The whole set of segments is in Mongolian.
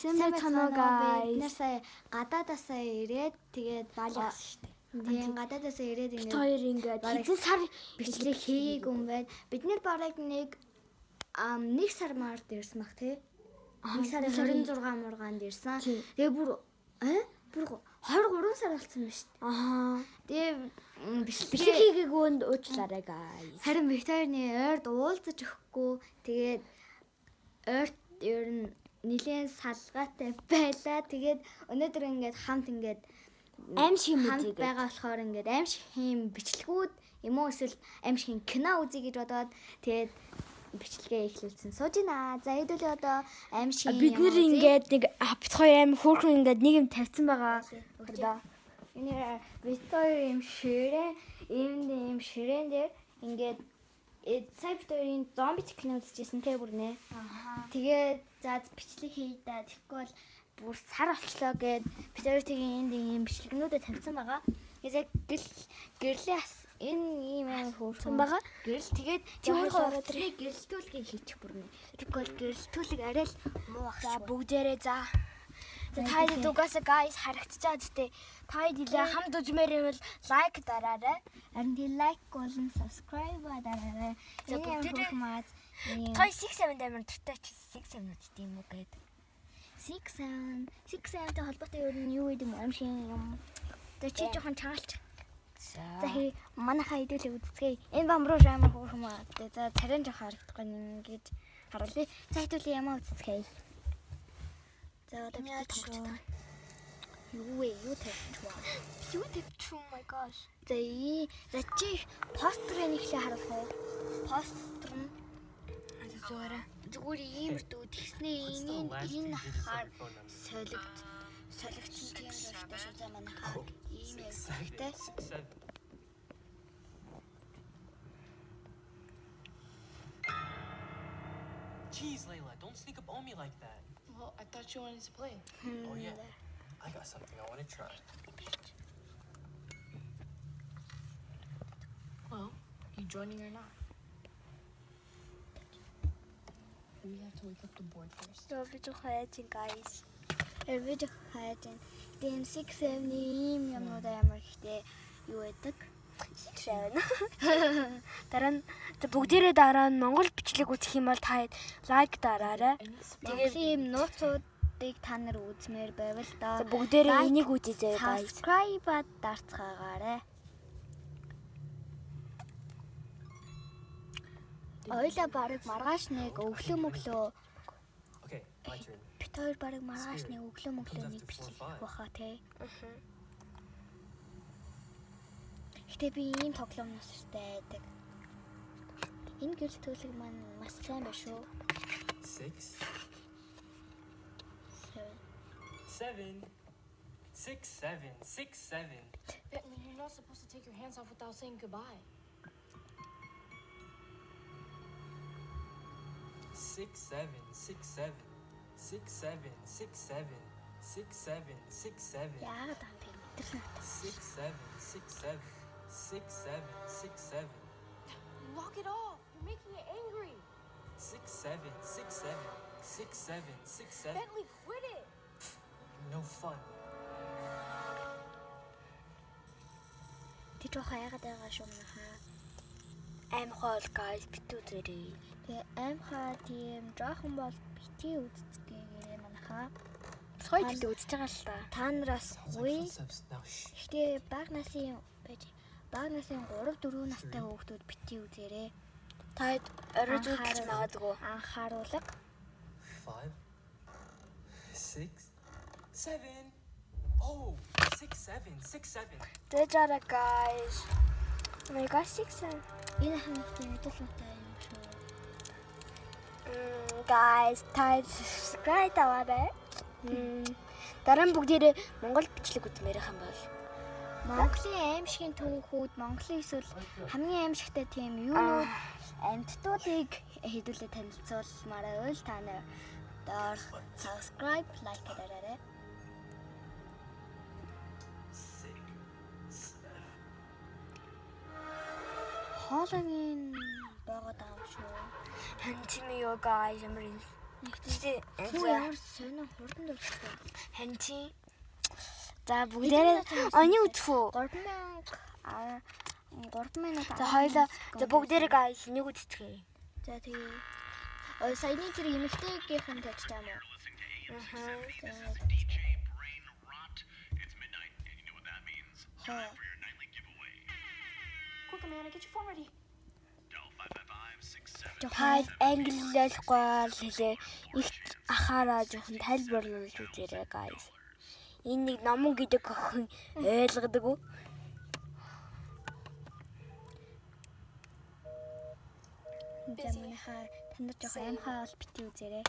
Сайн guys. Бид нар сая гадаадасаа ирээд тэгээд Баалгасан шүү дээ. Тийм гадаадасаа ирээд Бид хоёр ингээд хэдэн сар бичлэг хийгээгүй юм байна. Бид нэр бараг нэг сар март ирсэн баг тий. 1 сарын 26 мургаанд ирсэн. Тэгээ бүр 23 сар болсон юм шүү дээ. Тэгээ бичлэг хийгээгөөнд уучлаарай guys. Харин Викторины ойрд уулзаж өгөхгүй. Тэгээд ойрд ер нь нэлээд салгаатай байлаа. Тэгээд өнөөдөр ингээд хамт ингээд аимшиг юм хамт байгаа болохоор ингээд аимшиг юм бичлэгүүд юм уу эсвэл аимшиг кино үзье гэж бодоод тэгээд бичлэгээ эхлүүлсэн. Суужина. За хэдүүлээ одоо аимшиг бид нэр ингээд нэг бит хоёр аим хөөрхөн ингээд нэг юм тавьсан байгаа. Одоо энэ бит хоёр юм ширээн дээр ингээд Cyber-ийн зомби кино үзчихсэн тэ бүрнэ. Тэгээд за бичлэг хийе да. Тэгэхгүй бол бүр сар болчлоо гэд бид хоёр тийм ийм бичлэгнүүдэд тавьсан байгаа. Яг гэрлийн энэ ийм амар хөөрхөн байгаа. Гэрэл тэгээд тийм гэрэлтүүлгийг хийчих бүрнэ. Тэгэхгүй бол гэрэлтүүлэг арай л муу ах. За бүгдээрээ за та хэд угаасаа guys харагдчихад тэ та хэд илээ хамт үзмээр байвал лайк дараарай. Харин тийм лайк болон subscribe дараарай. За бүгдээрээ маад той 6-7 дамир дуртай чи 6 минут тийм үү гээд 6-7-тэй холбоотой юу гэдэг юм аимшиг юм. Тэр чи жоохон чагалч. За хий манайхаа хэдүүлээ үзцгээе. Энэ бамруу амар хөөрхөн маа. За царин жоох харагдахгүй ингэж харуулъя. За хэдүүлээ ямаа үзцгээе. За одоо би тоглож. Юу тавьчихваа. юу тавьчих oh my gosh. За чи постерыг нэхлээ харуулах уу? Постер нь зүгээр иймэрдүү тэгснээ энэ хаар солигдсон тийм зурагтай шүү. За манайхаа ийм яг зурагтай. Jeez, Layla, don't sneak up on me like that. Well, I thought you wanted to play. Oh yeah, I got something I want to try. Well, you joining or not? We have to wake up the board first. So we just хайж guys. Видео хайж. Тийм 6-7 ийм юмнууд амар ихтэй юу байдаг. 6-7. Дараа нь бүгдээрээ дараа нь Монгол бичлэг үзэх юм бол та лайк дараарай. Тэгээд ийм нууцуудыг та нар үзмээр байвал да. Бүгдээрээ энийг үзье guys. Subscribe дарцгаагаарай. Ойлаа барыг маргааш нэг өглөө мөглөө. Okay, my turn. Бид хоёр барыг маргааш нэг өглөө мөглөө нэг бичлэг хийх баха тий. Гэтэ би ийм тоглоомноос штэ байдаг. Энэ гэрэлтүүлэг маань маш сайн байна шүү. 6 7 6 7 You're not supposed to take your hands off without saying goodbye. 6 7 6 7 6 7 6 7 6 7 6 7 Яагаад юм бэ? 6 7 6 7 6 7 6 7 Lock it off. You're making it angry. 6 7 6 7 6 7 6 7 Bentley, quit it. No fun. Ти жоо хаягаад байгаа шүү манайхаа. Аим хоол guys бит үзээрэй. Тэгээ аимхаа тийм жоохон бол бити үзцгээгээ манайхаа. Хоёр жилд үзэж байгаа л та. Та нараас гүй. Now shh. Гэтэ баг насын 3-4 настай хүүхдүүд бити үзээрэй. Та орой зүтгэж магадгүй. Анхааруулга. 5 6 7 Oh, 6 7 6 7 Дэжара guys. Oh my gosh 6. Энэ хамтын мэдээлэлтэй юм шүү. Guys, та subscribe таваарай. Дараа нь бүгдээрээ Монгол бичлэг үзмээр хам бол. Монголын аимшигын түүхүүд, Монголын эсвэл хамгийн аимшигтай тийм юунууд амьтдуудыг хэдүүлээ танилцуулмаар байвал та нар доор subscribe, like дараарай. 6 Хоолойн байгаад байгаа юм шүү. Хантимио guys, амрын. Хүү ямар сонио хурдан дуртай. Харин тийм. За бүгдээрээ оны үзэх үү? 3000 За хоёлаа за бүгдээрээ guys нэг үзчихье. За тэгээ саяны тэр эмэгтэйгийнхэн тавьчих юм уу? Quick, Amanda, get your phone ready. Таад англиолгүй хэлээ. Их ахаараа жоохон тайлбарлуулж үзээрэй guys. Энэ нэг номон гэдэг охин ойлгодог уу? За манайхаа танд жоохон амхаа бол бити үзээрэй.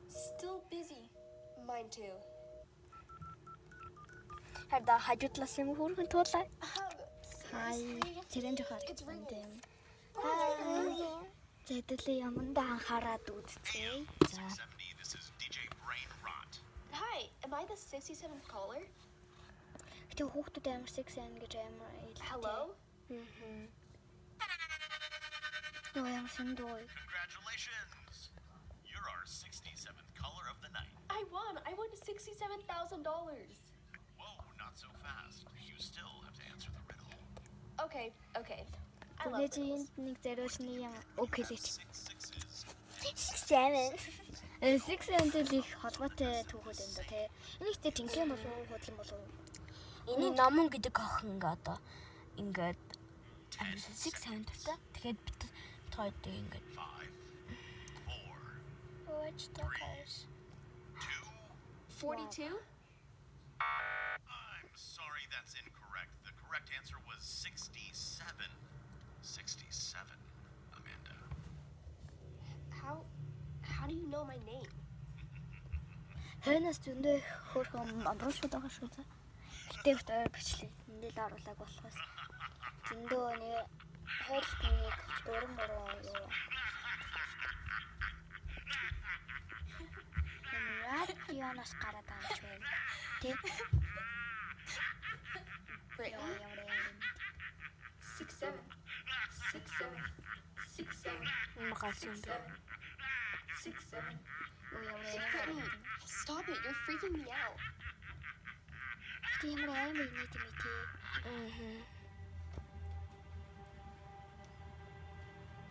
Still busy. Mine too. Харин хажуудлаас юм хөргөн туулаа. Хай цэрэн жохоор юм. За хэдүүлээ юмдаа анхаарад үзчихье. За This is DJ Brain Rot. Hi, am I the 67th caller? тэг хүүхдүүд амар секс айн гэж амар ил. Hello? Яа ямар сэндөө. Congratulations! You're our 67th caller of the night. I won $67,000. Whoa, not so fast. You still have to answer the riddle. Okay. I love Тэгэж riddles. энд нэг зориулсны юм үг хэлээч. 6 sixes. 7. Six антл их холбоотой түүхүүд юм да тий. Энийг тэ тинхэн болов уу худлан болов уу? Энэ номон гэдэг охин одоо ингээд 6 центртай. Тэгэхээр бид тойд ингээд 5, 4, Watch Talkers. 2. 42? I'm sorry, that's incorrect. The correct answer was 67. 67, Amanda. How do you know my name? Хойноос зөндөө хөөрхөн амруулшууд байгаа шүү за. Гэтэ өөр бичлээ. Энд л оруулаг болохоос зөндөө нэг хойлт нэг өрөн юу. Радионоос гараад байгаа юм шиг. Тэ? Brittany? 67. 67. Магаалсан бэ. 67. Юу Brittany, stop it. You're freaking me out. Тэ ямар аймаг нийт юм тий.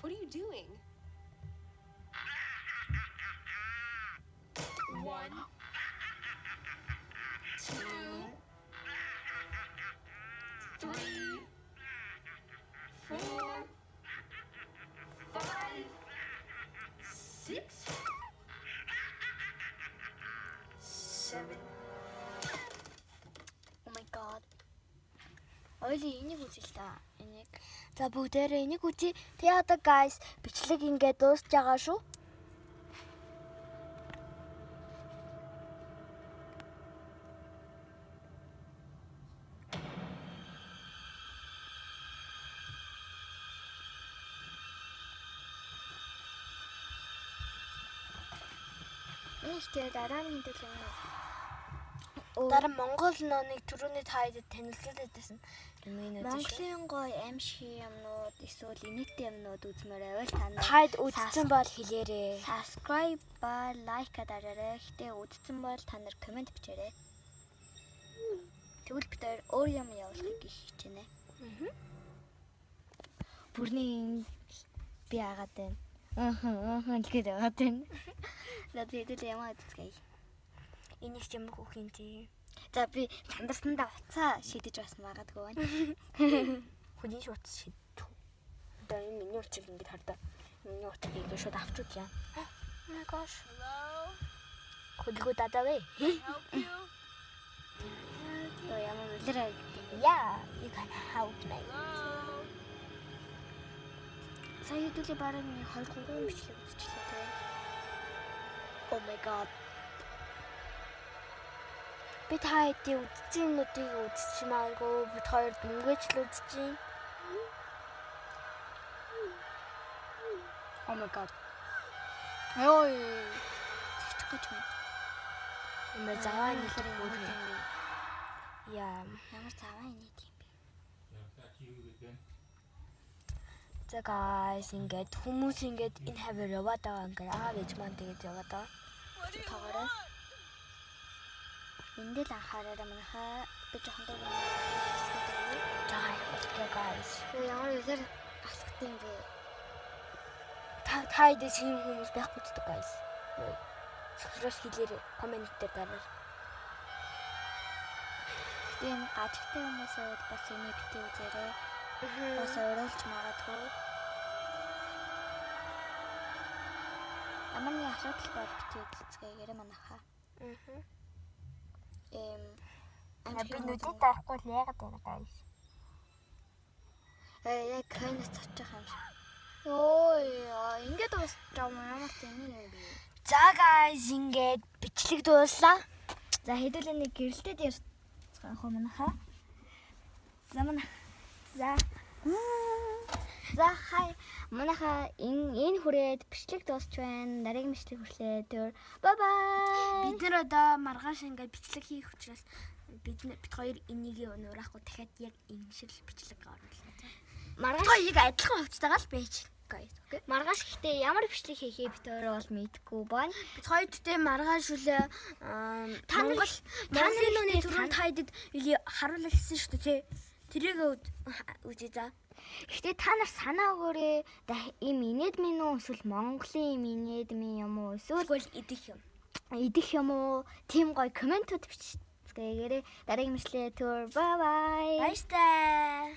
What are you doing? 1, 2, 3, 4, 5, 6, 7. Oh my god. Ойлы энийг үзэл та. Энийг. За бүгдээрээ энийг үзье. Тэгээ одоо guys бичлэг ингээд дуусж байгаа шүү. Энийг тэгээ дараагийн төлөв. Дараа Монгол нэг түрүүний таад танилцуулаад байсан юм энэ үү? Монголын гоё аим шиг юмнууд эсвэл инээдтэй юмнууд үзмээр байвал та нар Таад үзсэн бол хэлээрээ. subscribe ба like дараарай. Гэтэ үзсэн бол та нар комент бичээрэй. Тэгвэл бид өөр юм явуулахыг хичээнэ. Бүрний би агаад байна. Тэгэхэд агаад байна. За тэгээд ямаа үзье. Энийг ч юм хөхийн тий. За би сандарсандаа уцаа шидэж бас магадгүй байна. Хөний шууц шидтүү. Одоо энэ миний уцыг ингэж хардаа. Миний уцыг ингэ шууд авч үзье. Oh my gosh. Hello? Хөдөлгөө дадавэ. Help you? Яа ямар үлрээ. Yeah, you can help me. Hello? Сая хэдүүлээ бараг 2-3 бичлэг үзчихлээ те. Oh my god. Бид хаяадын үдцэн нүдийг үзчих маагүй. Бид хоёр дүнгээч л үзчих. Oh my god. Ой. Тэгчих гэж байна. Ямар заваа нэлэр юм бэ? Яа. Ямар заваа нийт юм бэ? За guys ингээд хүмүүс ингээд энэ хавар яваад байгаа ингээд аав ээж маань тэгээд яваад байгаа. Тагаараа. Эндэл анхаараа манайхаа би жоохон дуу. За guys. Ямар үгээр асахтын бэ? Та идэ тийм хүмүүс байхгүй ч guys. Зөвхөн хэлээрэй комент дээр дараар. Тийм гажигтай хүмүүсээ бас энийг битээ үзээрэй. Бас ойлж магадгүй. Ямар нэг асуудал бол битээ үзцгээгээр манайхаа. Би нүдэд дарахгүй л яагаад байна guys. Яг крайнаас цочих юм шиг. Ой, ингээд бас ямар тийм юм бэ? За guys ингээд бичлэг дууслаа. За хэдүүлээ нэг гэрэлтэд ярьцгаах юм манайхаа. За хай манайхаа энэ хүрээд бичлэг дуусч байна. Дараагийн бичлэг хүрлээ. Бай бай. Бид нэр одоо маргааш ингээд бичлэг хийх учраас бид хоёр энийг нуурахгүй дахиад яг энэ шиг бичлэг оруулаа. Маргааш яг адилхан хувцастайгаа л байж guys. Окей. Маргааш гэхдээ ямар бичлэг хийхээ бид өөрөө бол мэдгүй байна. Бид хоёрт тэ маргааш үлээ Монголын нүний түрүүнд хайдад харуулж хэлсэн шүү дээ. Тэрийг үзье за. Гэхдээ та нар санаа өгөөрэй. Им инээд минь үү эсвэл Монголын им инээд минь юм уу эсвэл идэх юм уу? Тим гоё комментууд биччихээрэй. Дараагийн мэтлээ төр бай бай. Баяртай.